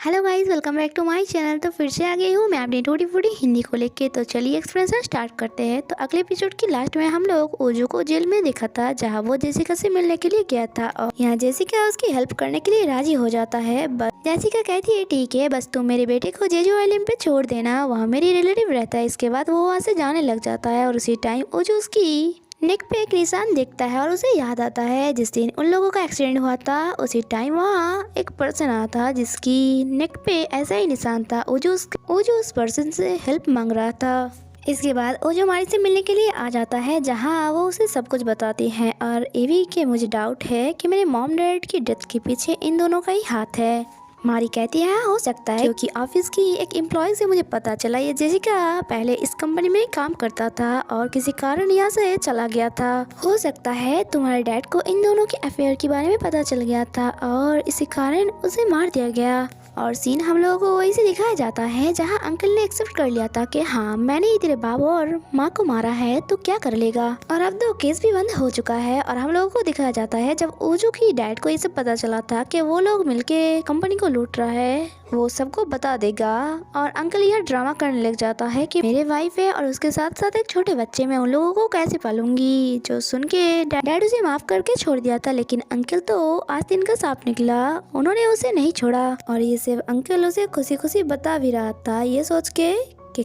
Hello guys, welcome back to my channel. तो फिर से आ गई हूँ मैं अपनी टूटी फूटी हिंदी को लेके। तो चलिए एक्सप्लेनेशन स्टार्ट करते हैं। तो अगले एपिसोड की लास्ट में हम लोग ओजू को जेल में देखा था, जहाँ वो जेसिका से मिलने के लिए गया था और यहाँ जेसिका उसकी हेल्प करने के लिए राजी हो जाता है। बस जेसिका कहती है ठीक है, बस तुम मेरे बेटे को जेजू आइलैंड पे छोड़ देना, वहाँ मेरी रिलेटिव रहता है। इसके बाद वो वहाँ से जाने लग जाता है और उसी टाइम ओजू उसकी नेक पे एक निशान देखता है और उसे याद आता है जिस दिन उन लोगों का एक्सीडेंट हुआ था। उसी टाइम वहाँ एक पर्सन आया था जिसकी नेक पे ऐसा ही निशान था। ओजो उस पर्सन से हेल्प मांग रहा था। इसके बाद ओजो मारी से मिलने के लिए आ जाता है, जहाँ वो उसे सब कुछ बताती है और ये भी कि मुझे डाउट है कि मेरे मॉम डैड की डेथ के पीछे इन दोनों का ही हाथ है। मारी कहती है हाँ हो सकता है, क्योंकि ऑफिस की एक एम्प्लॉय से मुझे पता चला ये जेसिका पहले इस कंपनी में काम करता था और किसी कारण यहाँ से चला गया था। हो सकता है तुम्हारे डैड को इन दोनों के अफेयर के बारे में पता चल गया था और इसी कारण उसे मार दिया गया। और सीन हम लोगों को वही से दिखाया जाता है जहाँ अंकल ने एक्सेप्ट कर लिया था कि हाँ मैंने ही तेरे बाबू और माँ को मारा है, तो क्या कर लेगा। और अब तो केस भी बंद हो चुका है और हम लोगों को दिखाया जाता है जब ओजू की डैड को ये सब पता चला था कि वो लोग मिलके कंपनी को लूट रहा है, वो सबको बता देगा। और अंकल यह ड्रामा करने लग जाता है कि मेरे वाइफ है और उसके साथ साथ एक छोटे बच्चे, मैं उन लोगों को कैसे पालूंगी। जो सुन के डैड उसे माफ करके छोड़ दिया था, लेकिन अंकल तो आज दिन का सांप निकला, उन्होंने उसे नहीं छोड़ा। और ये सिर्फ अंकल उसे खुशी खुशी बता भी रहा था, ये सोच के कि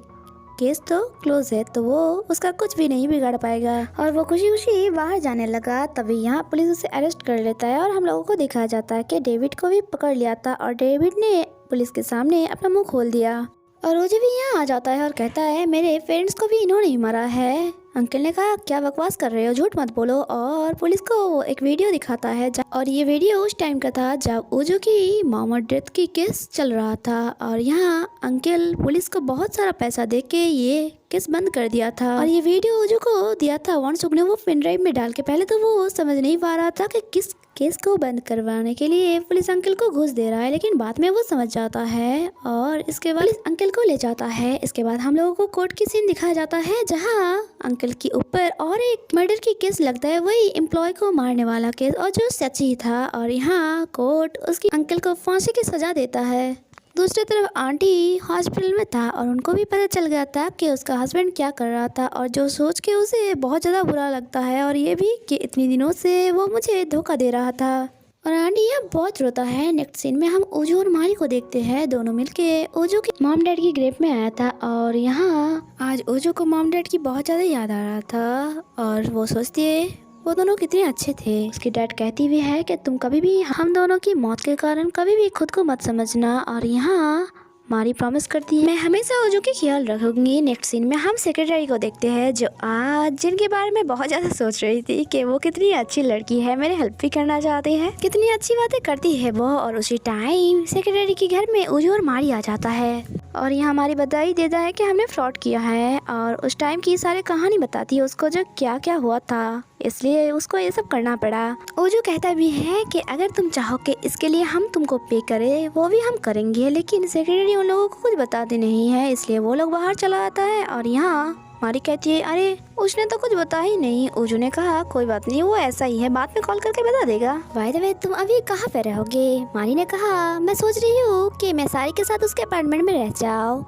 केस तो क्लोज है तो वो उसका कुछ भी नहीं बिगाड़ पाएगा। और वो खुशी खुशी बाहर जाने लगा। तभी यहाँ पुलिस उसे अरेस्ट कर लेता है और हम लोगों को दिखाया जाता है कि डेविड को भी पकड़ लिया था और डेविड ने पुलिस के सामने अपना मुंह खोल दिया। और ओजू भी यहाँ आ जाता है और कहता है मेरे पेरेंट्स को भी इन्होंने ही मारा है। अंकल ने कहा क्या बकवास कर रहे हो, झूठ मत बोलो। और पुलिस को वो एक वीडियो दिखाता है और ये वीडियो उस टाइम का था जब ओजू की मॉम और डेथ की केस चल रहा था। और यहाँ अंकल पुलिस को बहुत सारा पैसा देके ये केस बंद कर दिया था। और ये वीडियो ओजू को दिया था वंशुक ने वो पेन ड्राइव में डाल के। पहले तो वो समझ नहीं पा रहा था कि किस केस को बंद करवाने के लिए पुलिस अंकल को घूस दे रहा है, लेकिन बाद में वो समझ जाता है और इसके बाद पुलिस अंकल को ले जाता है। इसके बाद हम लोगों को कोर्ट की सीन दिखाया जाता है जहाँ अंकल के ऊपर और एक मर्डर की केस लगता है, वही एम्प्लॉय को मारने वाला केस, और जो सच ही था। और यहाँ कोर्ट उसकी अंकल को फांसी की सजा देता है। दूसरी तरफ आंटी हॉस्पिटल में था और उनको भी पता चल गया था कि उसका हस्बैंड क्या कर रहा था, और जो सोच के उसे बहुत ज़्यादा बुरा लगता है और ये भी कि इतने दिनों से वो मुझे धोखा दे रहा था। और आंटी यहाँ बहुत रोता है। नेक्स्ट सीन में हम ओजू और मारी को देखते हैं, दोनों मिलके ओजू की मॉम डैड की ग्रेव में आया था और यहाँ आज ओजू को मॉम डैड की बहुत ज़्यादा याद आ रहा था और वो सोचती है वो दोनों कितने अच्छे थे। उसकी डैड कहती भी है कि तुम कभी भी हम दोनों की मौत के कारण कभी भी खुद को मत समझना। और यहाँ मारी प्रॉमिस करती है मैं हमेशा ओजू की ख्याल रखूंगी। नेक्स्ट सीन में हम सेक्रेटरी को देखते हैं जो आज जिनके बारे में बहुत ज़्यादा सोच रही थी कि वो कितनी अच्छी लड़की है, मेरे हेल्प भी करना चाहती है, कितनी अच्छी बातें करती है वो। और उसी टाइम सेक्रेटरी के घर में ओजू और मारी आ जाता है और यहाँ हमारी बधाई देता है कि हमने फ्रॉड किया है और उस टाइम की सारी कहानी बताती है उसको जो क्या क्या हुआ था, इसलिए उसको ये सब करना पड़ा। ओजू कहता भी है कि अगर तुम चाहो कि इसके लिए हम तुमको पे करें वो भी हम करेंगे, लेकिन सेक्रेटरी उन लोगों को कुछ बताते नहीं है, इसलिए वो लोग बाहर चला आता है। और यहाँ मारी कहती है अरे उसने तो कुछ बता ही नहीं। ओजू ने कहा कोई बात नहीं, वो ऐसा ही है, बाद में कॉल करके बता देगा। बाय द वे तुम अभी कहाँ पे रहोगे? मारी ने कहा मैं सोच रही हूँ कि मैं सारी के साथ उसके अपार्टमेंट में रह जाऊँ।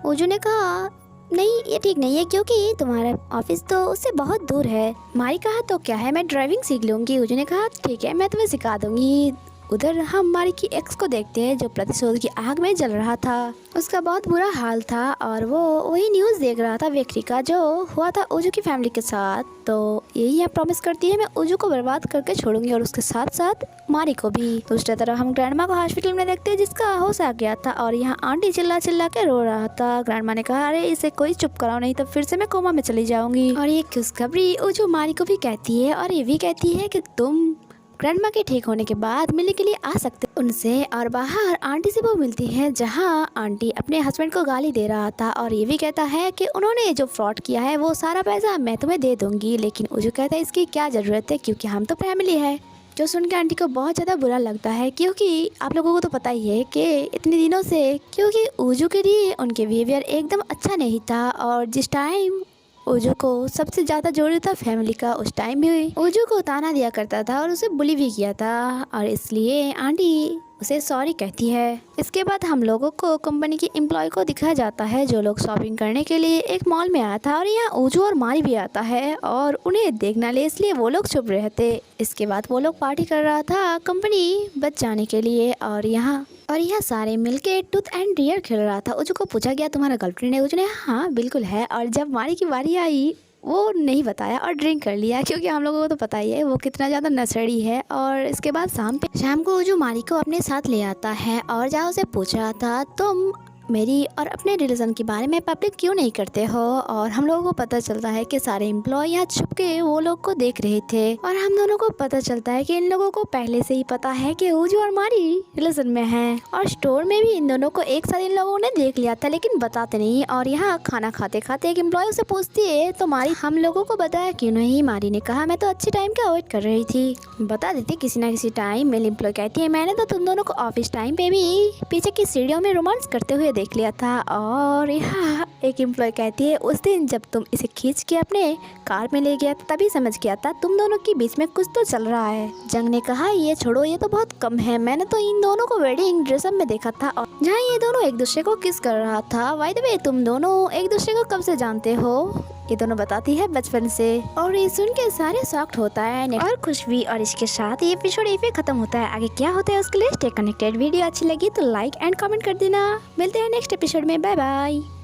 ओजू ने कहा नहीं ये ठीक नहीं है क्योंकि तुम्हारा ऑफिस तो उससे बहुत दूर है। मारी कहा तो क्या है, मैं ड्राइविंग सीख लूंगी। ओजू ने कहा ठीक है मैं तुम्हें सिखा दूंगी। उधर हम मारी की एक्स को देखते हैं जो प्रतिशोध की आग में जल रहा था, उसका बहुत बुरा हाल था और वो वही न्यूज़ देख रहा था बेकरी का जो हुआ था ओजू की फैमिली के साथ। तो यही है प्रॉमिस करती है मैं ओजू को बर्बाद करके छोड़ूंगी और उसके साथ साथ मारी को भी। दूसरी तरफ हम ग्रैंडमा को हॉस्पिटल में देखते हैं जिसका होश आ गया था और यहाँ आंटी चिल्ला चिल्ला के रो रहा था। ग्रैंडमा ने कहा अरे इसे कोई चुप कराओ नहीं तो फिर से मैं कोमा में चली जाऊंगी। और ये खुशखबरी ओजू मारी को भी कहती है और ये भी कहती है कि तुम ग्रैंडमा के ठीक होने के बाद मिलने के लिए आ सकते उनसे। और बाहर आंटी से वो मिलती है जहाँ आंटी अपने हस्बैंड को गाली दे रहा था और ये भी कहता है कि उन्होंने जो फ्रॉड किया है वो सारा पैसा मैं तुम्हें दे दूंगी, लेकिन ओजू कहता है इसकी क्या ज़रूरत है क्योंकि हम तो फैमिली है। जो सुन के आंटी को बहुत ज़्यादा बुरा लगता है क्योंकि आप लोगों को तो पता ही है कि इतने दिनों से क्योंकि ओजू के लिए उनके बिहेवियर एकदम अच्छा नहीं था और जिस टाइम ओजू को सबसे ज़्यादा जरूरत था फैमिली का, उस टाइम भी ओजू को ताना दिया करता था और उसे बुली भी किया था। और इसलिए आंटी उसे सॉरी कहती है। इसके बाद हम लोगों को कंपनी की एम्प्लॉय को दिखाया जाता है जो लोग शॉपिंग करने के लिए एक मॉल में आया था और यहाँ ओजू और मारी भी आता है और उन्हें देखना ले इसलिए वो लोग चुप रहे थे। इसके बाद वो लोग पार्टी कर रहा था कंपनी बच जाने के लिए और यहाँ सारे मिलके टूथ एंड डेयर खेल रहा था। ओजू को पूछा गया तुम्हारा गर्लफ्रेंड है? ओजू ने हाँ बिल्कुल है। और जब मारी की बारी आई वो नहीं बताया और ड्रिंक कर लिया क्योंकि हम लोगों को तो पता ही है वो कितना ज़्यादा नशेड़ी है। और इसके बाद शाम को ओजू मारी को अपने साथ ले आता है और जहाँ उसे पूछ रहा था तुम मेरी और अपने रिलेशन के बारे में पब्लिक क्यों नहीं करते हो। और हम लोगों को पता चलता है कि सारे एम्प्लॉय यहाँ छुप के वो लोग को देख रहे थे और हम दोनों को पता चलता है कि इन लोगों को पहले से ही पता है कि ओजू और मारी रिलेशन में हैं और स्टोर में भी इन दोनों को एक साथ इन लोगों ने देख लिया था लेकिन बताते नहीं। और यहाँ खाना खाते खाते एक एम्प्लॉय से पूछती है तो मारी हम लोगों को बताया क्यों नहीं। मारी ने कहा मैं तो अच्छे टाइम का वेट कर रही थी, बता देती किसी ना किसी टाइम। मेरी एम्प्लॉय कहती है मैंने तो तुम दोनों को ऑफिस टाइम पे भी पीछे की सीढ़ियों में रोमांस करते हुए देख लिया था। और यहाँ एक एम्प्लॉय कहती है उस दिन जब तुम इसे खींच के अपने कार में ले गया तभी समझ गया था तुम दोनों के बीच में कुछ तो चल रहा है। जंग ने कहा ये छोड़ो ये तो बहुत कम है, मैंने तो इन दोनों को वेडिंग ड्रेसअप में देखा था और जहाँ ये दोनों एक दूसरे को किस कर रहा था। बाय द वे तुम दोनों एक दूसरे को कब से जानते हो? ये दोनों बताती है बचपन से। और ये सुन के सारे शॉक्ड होता है और खुश भी। और इसके साथ ये एपिसोड यहीं पे खत्म होता है। आगे क्या होता है उसके लिए स्टे कनेक्टेड। वीडियो अच्छी लगी तो लाइक एंड कमेंट कर देना। मिलते हैं नेक्स्ट एपिसोड में। Bye bye.